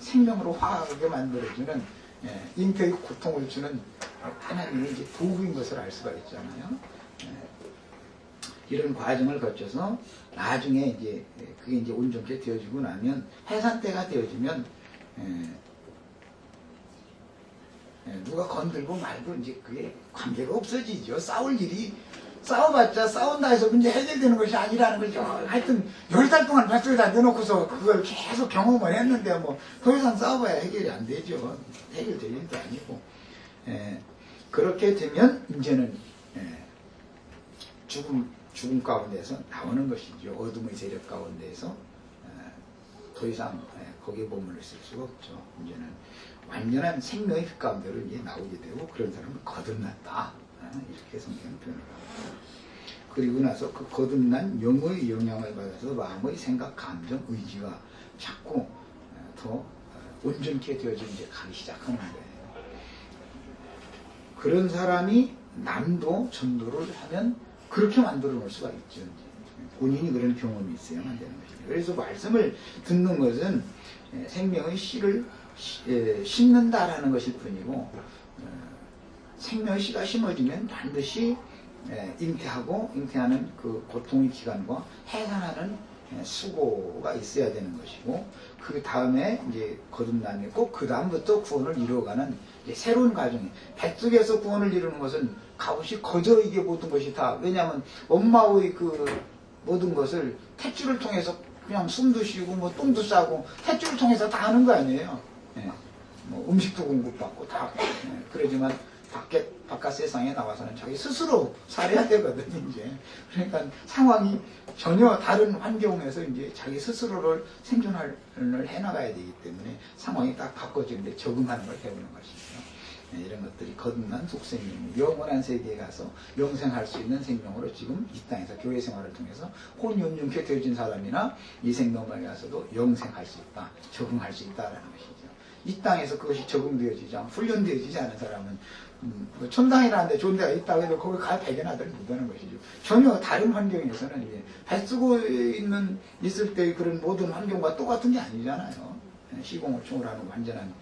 생명으로 화하게 만들어주는 잉태의 고통을 주는 하나님의 이제 도구인 것을 알 수가 있잖아요. 이런 과정을 거쳐서 나중에 이제 그게 이제 온전케 되어지고 나면 해산 때가 되어지면 누가 건들고 말고 이제 그게 관계가 없어지죠. 싸울 일이 싸워봤자 싸운다 해서 문제 해결되는 것이 아니라는 거죠. 하여튼 10달 동안 뱃속에다 내놓고서 그걸 계속 경험을 했는데 뭐 더 이상 싸워봐야 해결이 안 되죠. 해결될 일도 아니고. 그렇게 되면 이제는 죽음 가운데서 나오는 것이죠. 어둠의 세력 가운데서 더 이상 거기에 머물러 있을 수가 없죠. 이제는 완전한 생명의 빛 가운데로 이제 나오게 되고 그런 사람은 거듭났다. 이렇게 성경은 표현을 합니다. 그리고 나서 그 거듭난 영의 영향을 받아서 마음의 생각, 감정, 의지가 자꾸 더 온전케 되어져 이제 가기 시작하는 거예요. 그런 사람이 남도 전도를 하면 그렇게 만들어 놓을 수가 있죠. 본인이 그런 경험이 있어야만 되는 것입니다. 그래서 말씀을 듣는 것은 생명의 씨를 심는다라는 것일 뿐이고 생명의 씨가 심어지면 반드시 잉태하고 잉태하는 그 고통의 기간과 해산하는 수고가 있어야 되는 것이고 그 다음에 이제 거듭남이 꼭 그 다음부터 구원을 이루어가는 새로운 과정이 뱃속에서 구원을 이루는 것은 값없이 거저 이게 모든 것이 다 왜냐하면 엄마의 그 모든 것을 탯줄을 통해서 그냥 숨도 쉬고 뭐 똥도 싸고 탯줄을 통해서 다 하는 거 아니에요. 뭐 음식도 공급받고 다 그러지만 바깥 세상에 나와서는 자기 스스로 살아야 되거든요, 이제. 그러니까 상황이 전혀 다른 환경에서 이제 자기 스스로를 생존을 해나가야 되기 때문에 상황이 딱 바꿔지는데 적응하는 걸 배우는 것이죠. 이런 것들이 거듭난 속생명, 영원한 세계에 가서 영생할 수 있는 생명으로 지금 이 땅에서 교회 생활을 통해서 혼연연케 되어진 사람이나 이 생명에 가서도 영생할 수 있다, 적응할 수 있다라는 것이죠. 이 땅에서 그것이 적응되어지지 않고 훈련되어지지 않은 사람은 천당이라는데 좋은 데가 있다고 해도 거기 가 발견하들 못하는 것이죠. 전혀 다른 환경에서는 이제 뱃속에 있을 때 그런 모든 환경과 똑같은 게 아니잖아요. 시공을 초월하는 완전한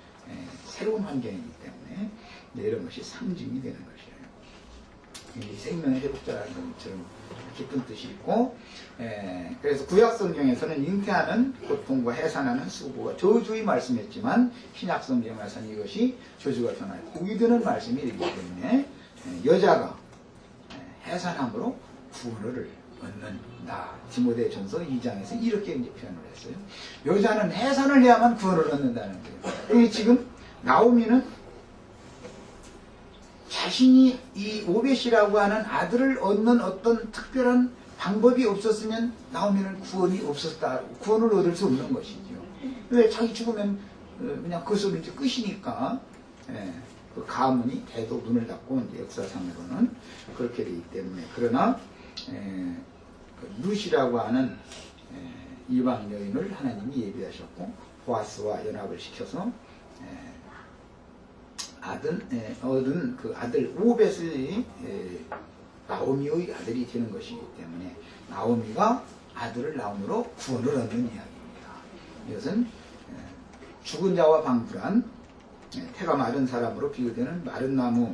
새로운 환경이기 때문에 이런 것이 상징이 되는 것이에요. 이 생명의 회복자라는 것처럼 깊은 뜻이 있고 그래서 구약 성경에서는 잉태하는 고통과 해산하는 수고가 저주의 말씀이었지만 신약 성경에서는 이것이 저주가 변할 복이 되는 말씀이 되기 때문에 여자가 해산함으로 구원을 얻는다. 디모데전서 2장에서 이렇게 이제 표현을 했어요. 여자는 해산을 해야만 구원을 얻는다는 거예요. 지금 나오미는 자신이 이 오벳이라고 하는 아들을 얻는 어떤 특별한 방법이 없었으면 나오미는 구원이 없었다. 구원을 얻을 수 없는 것이죠. 왜 자기 죽으면 그냥 그것으로 이제 끝이니까 그 가문이 대도 눈을 닫고 이제 역사상으로는 그렇게 되기 때문에 그러나 룻이라고 하는 이방 여인을 하나님이 예비하셨고 보아스와 연합을 시켜서 얻은 그 아들 오벳이 나오미의 아들이 되는 것이기 때문에 나오미가 아들을 낳음으로 구원을 얻는 이야기입니다. 이것은 죽은 자와 방불한 태가 마른 사람으로 비유되는 마른 나무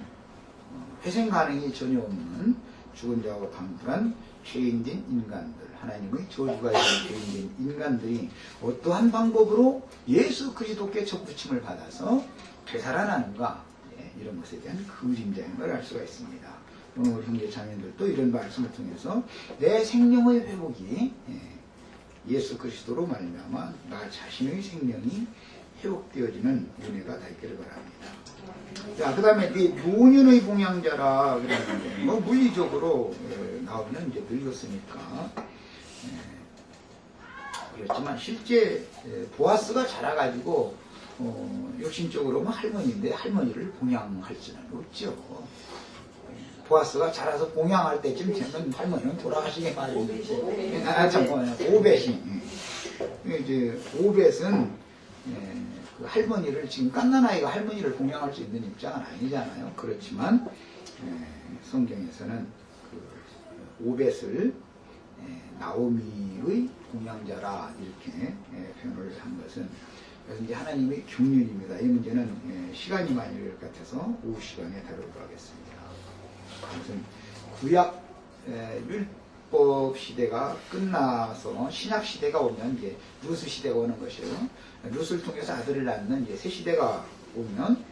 회생 가능이 전혀 없는 죽은 자와 방불한 죄인된 인간들 하나님의 저주가 있는 죄인된 인간들이 어떠한 방법으로 예수 그리스도께 접붙임을 받아서 되살아나는가 이런 것에 대한 그림자인 걸 알 수가 있습니다. 오늘 형제 자매들도 이런 말씀을 통해서 내 생명의 회복이 예수 그리스도로 말미암아 나 자신의 생명이 회복되어지는 은혜가 되기를 바랍니다. 자, 그 다음에 노년의 봉양자라 그랬는데 뭐 물리적으로 나오면 이제 늙었으니까 그렇지만 실제 보아스가 자라가지고 육신적으로 할머니인데 할머니를 봉양할 수는 없죠. 보아스가 자라서 봉양할 때쯤 되면 할머니는 돌아가시게 마련이지. 오벳이 이제 오벳은 그 할머니를 지금 갓난아이가 할머니를 봉양할 수 있는 입장은 아니잖아요. 그렇지만 성경에서는 그 오벳을 나오미의 봉양자라 이렇게 표현을 한 것은 그래서 이제 하나님의 경륜입니다. 이 문제는 시간이 많이 될 것 같아서 오후 시간에 다루도록 하겠습니다. 무슨 구약 율법 시대가 끝나서 신약 시대가 오면 이제 루스 시대가 오는 것이에요. 루스를 통해서 아들을 낳는 이제 새 시대가 오면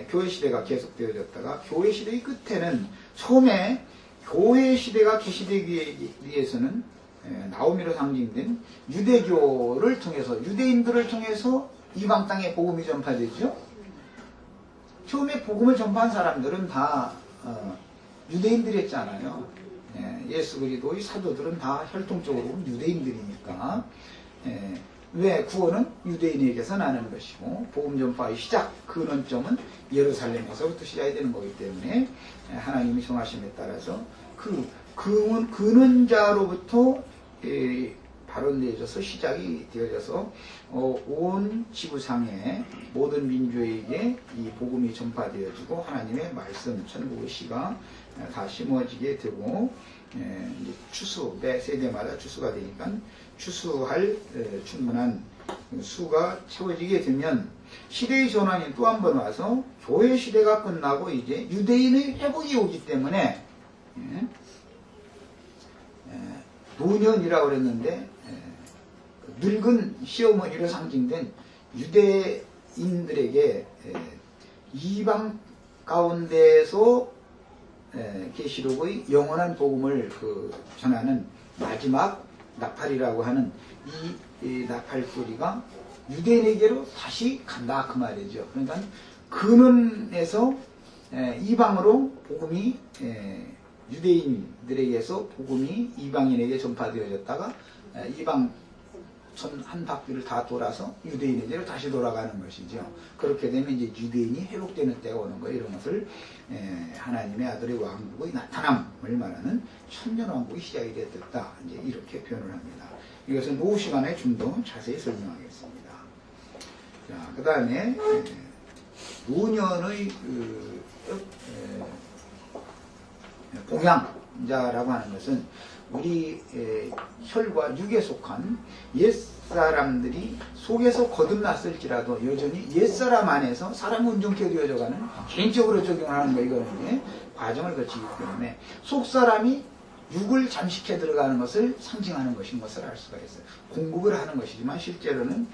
교회 시대가 계속되어졌다가 교회 시대의 끝에는 처음에 교회 시대가 계시되기 위해서는 나오미로 상징된 유대교를 통해서 유대인들을 통해서 이방 땅에 복음이 전파되죠. 처음에 복음을 전파한 사람들은 다 유대인들이었잖아요. 예수 그리스도의 사도들은 다 혈통적으로 유대인들이니까 왜 구원은 유대인에게서 나는 것이고 복음 전파의 시작 근원점은 예루살렘에서부터 시작이 되는 거기 때문에 하나님이 정하심에 따라서 그 근원자로부터 발원되어져서 시작이 되어져서 온 지구상의 모든 민족에게 이 복음이 전파되어지고 하나님의 말씀 천국의 씨가 다 심어지게 되고 이제 추수 매 세대마다 추수가 되니까 추수할 충분한 수가 채워지게 되면 시대의 전환이 또 한 번 와서 교회 시대가 끝나고 이제 유대인의 회복이 오기 때문에 노년이라고 그랬는데 늙은 시어머니로 상징된 유대인들에게 이방 가운데서 계시록의 영원한 복음을 전하는 마지막 나팔이라고 하는 이 나팔소리가 유대인에게로 다시 간다 그 말이죠. 그러니까 근원에서 이방으로 복음이 유대인들에게서 복음이 이방인에게 전파되어졌다가 이방 한 바퀴를 다 돌아서 유대인에게로 다시 돌아가는 것이죠. 그렇게 되면 이제 유대인이 회복되는 때가 오는 거예요. 이런 것을 하나님의 아들의 왕국의 나타남을 말하는 천년왕국이 시작이 되었다. 이제 이렇게 표현을 합니다. 이것은 오후 시간에 좀 더 자세히 설명하겠습니다. 자, 그 다음에 노년의 봉양자라고 하는 것은 우리 혈과 육에 속한 옛사람들이 속에서 거듭났을지라도 여전히 옛사람 안에서 사람 온전케 되어져가는 개인적으로 적용하는 거 이거는 과정을 거치기 때문에 속사람이 육을 잠식해 들어가는 것을 상징하는 것인 것을 알 수가 있어요. 공급을 하는 것이지만 실제로는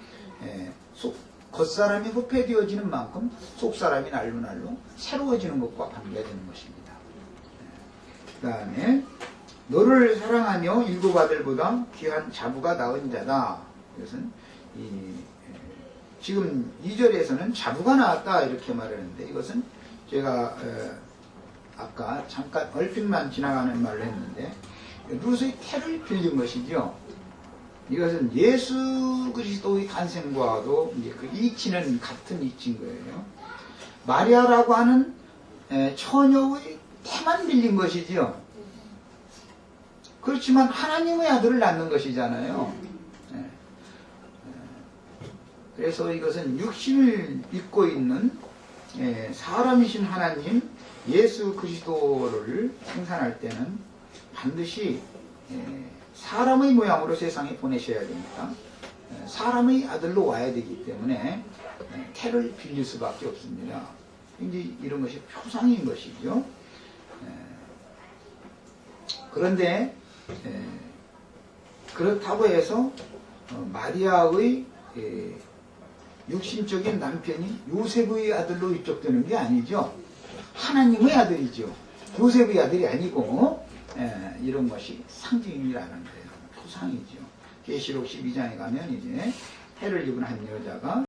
겉사람이 후패되어지는 만큼 속사람이 날로 새로워지는 것과 관계가 되는 것입니다. 그 다음에 너를 사랑하며 일곱 아들보다 귀한 자부가 나은 자다. 이것은 지금 2절에서는 자부가 나왔다 이렇게 말하는데 이것은 제가 아까 잠깐 얼핏만 지나가는 말을 했는데 루스의 태를 빌린 것이죠. 이것은 예수 그리스도의 탄생과도 이제 그 이치는 같은 이치인 거예요. 마리아라고 하는 처녀의 태만 빌린 것이지요. 그렇지만 하나님의 아들을 낳는 것이잖아요. 그래서 이것은 육신을 입고 있는 사람이신 하나님 예수 그리스도를 생산할 때는 반드시 사람의 모양으로 세상에 보내셔야 됩니다. 사람의 아들로 와야 되기 때문에 태를 빌릴 수밖에 없습니다. 이제 이런 것이 표상인 것이죠. 그런데 그렇다고 해서 마리아의 육신적인 남편이 요셉의 아들로 입적되는 게 아니죠. 하나님의 아들이죠. 요셉의 아들이 아니고 이런 것이 상징이라는 거예요. 토상이죠. 계시록 12장에 가면 이제 해를 입은 한 여자가